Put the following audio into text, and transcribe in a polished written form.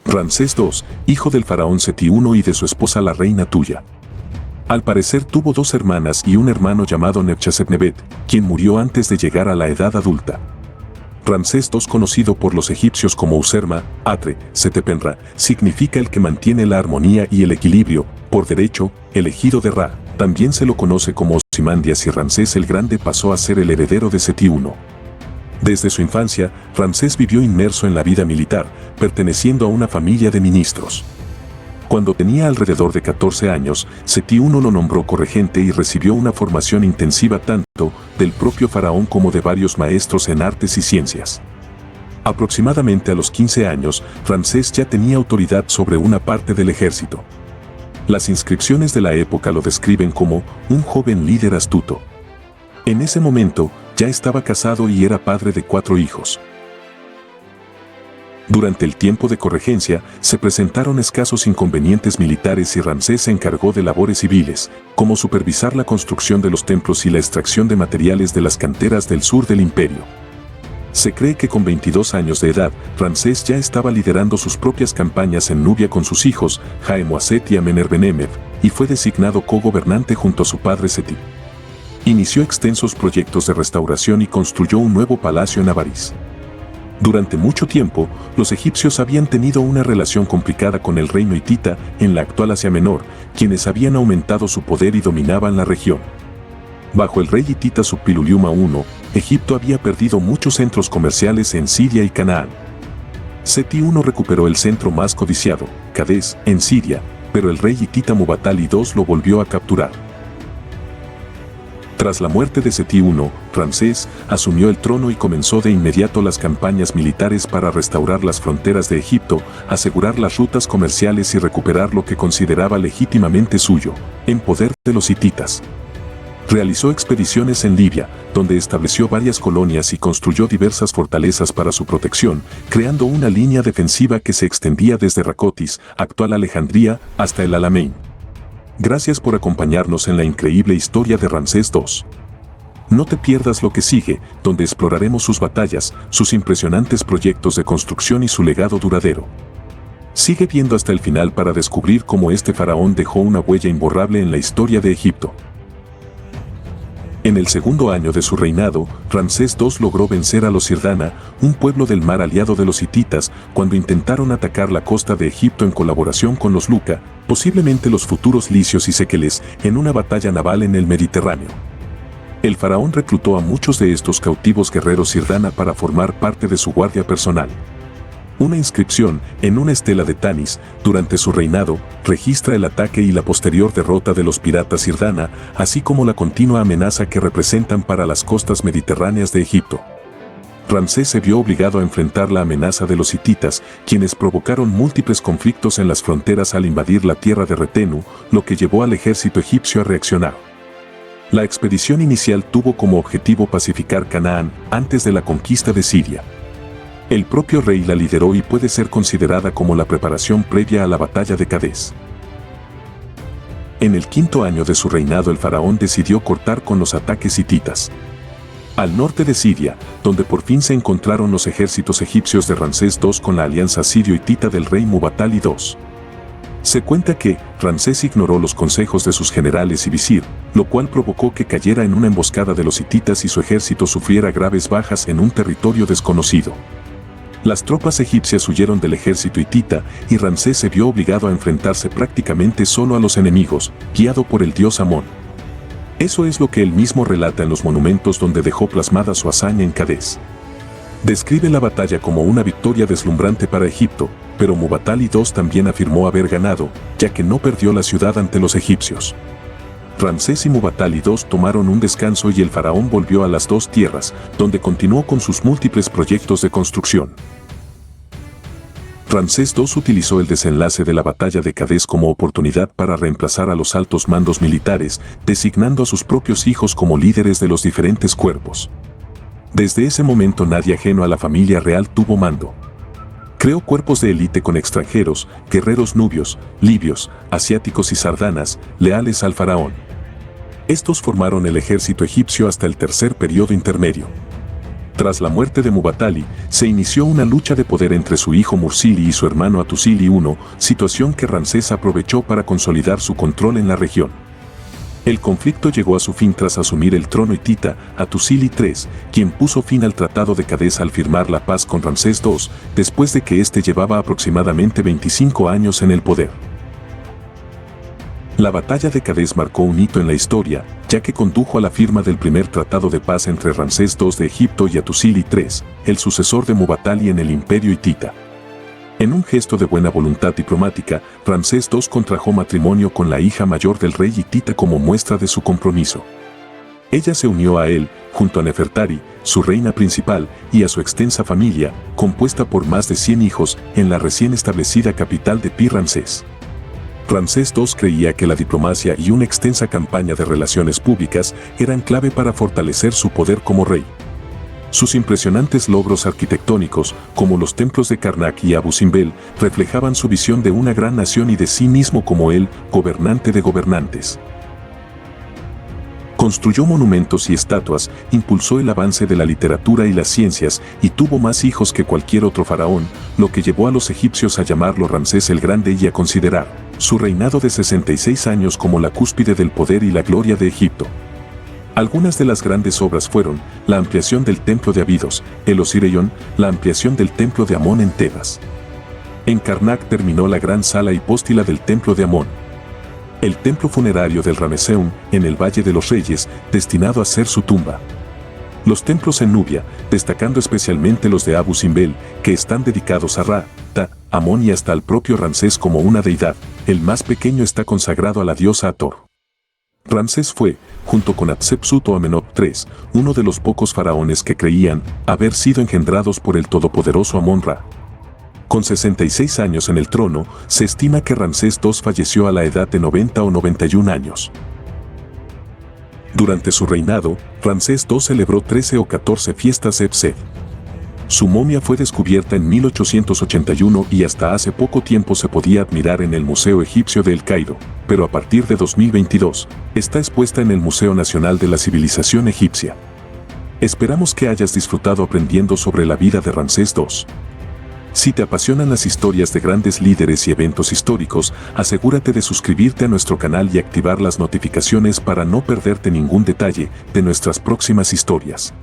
Ramsés II, hijo del faraón Seti I y de su esposa la reina Tuya. Al parecer tuvo dos hermanas y un hermano llamado Nebchasetnebet, quien murió antes de llegar a la edad adulta. Ramsés II, conocido por los egipcios como Userma, Atre, Setepenra, significa el que mantiene la armonía y el equilibrio, por derecho, elegido de Ra. También se lo conoce como Osimandias, y Ramsés el Grande pasó a ser el heredero de Seti I. Desde su infancia, Ramsés vivió inmerso en la vida militar, perteneciendo a una familia de ministros. Cuando tenía alrededor de 14 años, Seti I lo nombró corregente y recibió una formación intensiva tanto del propio faraón como de varios maestros en artes y ciencias. Aproximadamente a los 15 años, Ramsés ya tenía autoridad sobre una parte del ejército. Las inscripciones de la época lo describen como un joven líder astuto. En ese momento, ya estaba casado y era padre de 4 hijos. Durante el tiempo de corregencia, se presentaron escasos inconvenientes militares y Ramsés se encargó de labores civiles, como supervisar la construcción de los templos y la extracción de materiales de las canteras del sur del imperio. Se cree que con 22 años de edad, Ramsés ya estaba liderando sus propias campañas en Nubia con sus hijos, Jaemuaset y Amenerbenemed, y fue designado co-gobernante junto a su padre Seti. Inició extensos proyectos de restauración y construyó un nuevo palacio en Avaris. Durante mucho tiempo, los egipcios habían tenido una relación complicada con el reino hitita en la actual Asia Menor, quienes habían aumentado su poder y dominaban la región. Bajo el rey hitita Suppiluliuma I, Egipto había perdido muchos centros comerciales en Siria y Canaán. Seti I recuperó el centro más codiciado, Cades, en Siria, pero el rey hitita Muwatalli II lo volvió a capturar. Tras la muerte de Seti I, Ramsés asumió el trono y comenzó de inmediato las campañas militares para restaurar las fronteras de Egipto, asegurar las rutas comerciales y recuperar lo que consideraba legítimamente suyo, en poder de los hititas. Realizó expediciones en Libia, donde estableció varias colonias y construyó diversas fortalezas para su protección, creando una línea defensiva que se extendía desde Racotis, actual Alejandría, hasta el Alamein. Gracias por acompañarnos en la increíble historia de Ramsés II. No te pierdas lo que sigue, donde exploraremos sus batallas, sus impresionantes proyectos de construcción y su legado duradero. Sigue viendo hasta el final para descubrir cómo este faraón dejó una huella imborrable en la historia de Egipto. En el segundo año de su reinado, Ramsés II logró vencer a los Hirdana, un pueblo del mar aliado de los hititas, cuando intentaron atacar la costa de Egipto en colaboración con los Luca, posiblemente los futuros licios y sequeles, en una batalla naval en el Mediterráneo. El faraón reclutó a muchos de estos cautivos guerreros Hirdana para formar parte de su guardia personal. Una inscripción, en una estela de Tanis, durante su reinado, registra el ataque y la posterior derrota de los piratas Hirdana, así como la continua amenaza que representan para las costas mediterráneas de Egipto. Ramsés se vio obligado a enfrentar la amenaza de los hititas, quienes provocaron múltiples conflictos en las fronteras al invadir la tierra de Retenu, lo que llevó al ejército egipcio a reaccionar. La expedición inicial tuvo como objetivo pacificar Canaán antes de la conquista de Siria. El propio rey la lideró y puede ser considerada como la preparación previa a la batalla de Cades. En el quinto año de su reinado el faraón decidió cortar con los ataques hititas. Al norte de Siria, donde por fin se encontraron los ejércitos egipcios de Ramsés II con la alianza sirio-hitita del rey Muwatalli II. Se cuenta que Ramsés ignoró los consejos de sus generales y visir, lo cual provocó que cayera en una emboscada de los hititas y su ejército sufriera graves bajas en un territorio desconocido. Las tropas egipcias huyeron del ejército hitita y Ramsés se vio obligado a enfrentarse prácticamente solo a los enemigos, guiado por el dios Amón. Eso es lo que él mismo relata en los monumentos donde dejó plasmada su hazaña en Cades. Describe la batalla como una victoria deslumbrante para Egipto, pero Muwatalli II también afirmó haber ganado, ya que no perdió la ciudad ante los egipcios. Ramsés y Muwatalli II tomaron un descanso y el faraón volvió a las dos tierras, donde continuó con sus múltiples proyectos de construcción. Ramsés II utilizó el desenlace de la batalla de Cades como oportunidad para reemplazar a los altos mandos militares, designando a sus propios hijos como líderes de los diferentes cuerpos. Desde ese momento nadie ajeno a la familia real tuvo mando. Creó cuerpos de élite con extranjeros, guerreros nubios, libios, asiáticos y sardanas, leales al faraón. Estos formaron el ejército egipcio hasta el tercer periodo intermedio. Tras la muerte de Muwatalli, se inició una lucha de poder entre su hijo Mursili y su hermano Hattusili I, situación que Ramsés aprovechó para consolidar su control en la región. El conflicto llegó a su fin tras asumir el trono hitita Hattusili III, quien puso fin al Tratado de Cádiz al firmar la paz con Ramsés II, después de que éste llevaba aproximadamente 25 años en el poder. La batalla de Cádiz marcó un hito en la historia, ya que condujo a la firma del primer tratado de paz entre Ramsés II de Egipto y Hattusili III, el sucesor de Muwatalli en el imperio hitita. En un gesto de buena voluntad diplomática, Ramsés II contrajo matrimonio con la hija mayor del rey hitita como muestra de su compromiso. Ella se unió a él, junto a Nefertari, su reina principal, y a su extensa familia, compuesta por más de 100 hijos, en la recién establecida capital de Pi-Ramsés. Ramsés II creía que la diplomacia y una extensa campaña de relaciones públicas eran clave para fortalecer su poder como rey. Sus impresionantes logros arquitectónicos, como los templos de Karnak y Abu Simbel, reflejaban su visión de una gran nación y de sí mismo como el gobernante de gobernantes. Construyó monumentos y estatuas, impulsó el avance de la literatura y las ciencias y tuvo más hijos que cualquier otro faraón, lo que llevó a los egipcios a llamarlo Ramsés el Grande y a considerar su reinado de 66 años como la cúspide del poder y la gloria de Egipto. Algunas de las grandes obras fueron la ampliación del templo de Abidos, el Osireion, la ampliación del templo de Amón en Tebas. En Karnak terminó la gran sala hipóstila del templo de Amón. El templo funerario del Ramesseum, en el Valle de los Reyes, destinado a ser su tumba. Los templos en Nubia, destacando especialmente los de Abu Simbel, que están dedicados a Ra, Ta, Amón y hasta al propio Ramsés como una deidad. El más pequeño está consagrado a la diosa Hathor. Ramsés fue, junto con Hatshepsut o Amenhotep III, uno de los pocos faraones que creían haber sido engendrados por el todopoderoso Amón-Ra. Con 66 años en el trono, se estima que Ramsés II falleció a la edad de 90 o 91 años. Durante su reinado, Ramsés II celebró 13 o 14 fiestas Ebsed. Su momia fue descubierta en 1881 y hasta hace poco tiempo se podía admirar en el Museo Egipcio de El Cairo, pero a partir de 2022, está expuesta en el Museo Nacional de la Civilización Egipcia. Esperamos que hayas disfrutado aprendiendo sobre la vida de Ramsés II. Si te apasionan las historias de grandes líderes y eventos históricos, asegúrate de suscribirte a nuestro canal y activar las notificaciones para no perderte ningún detalle de nuestras próximas historias.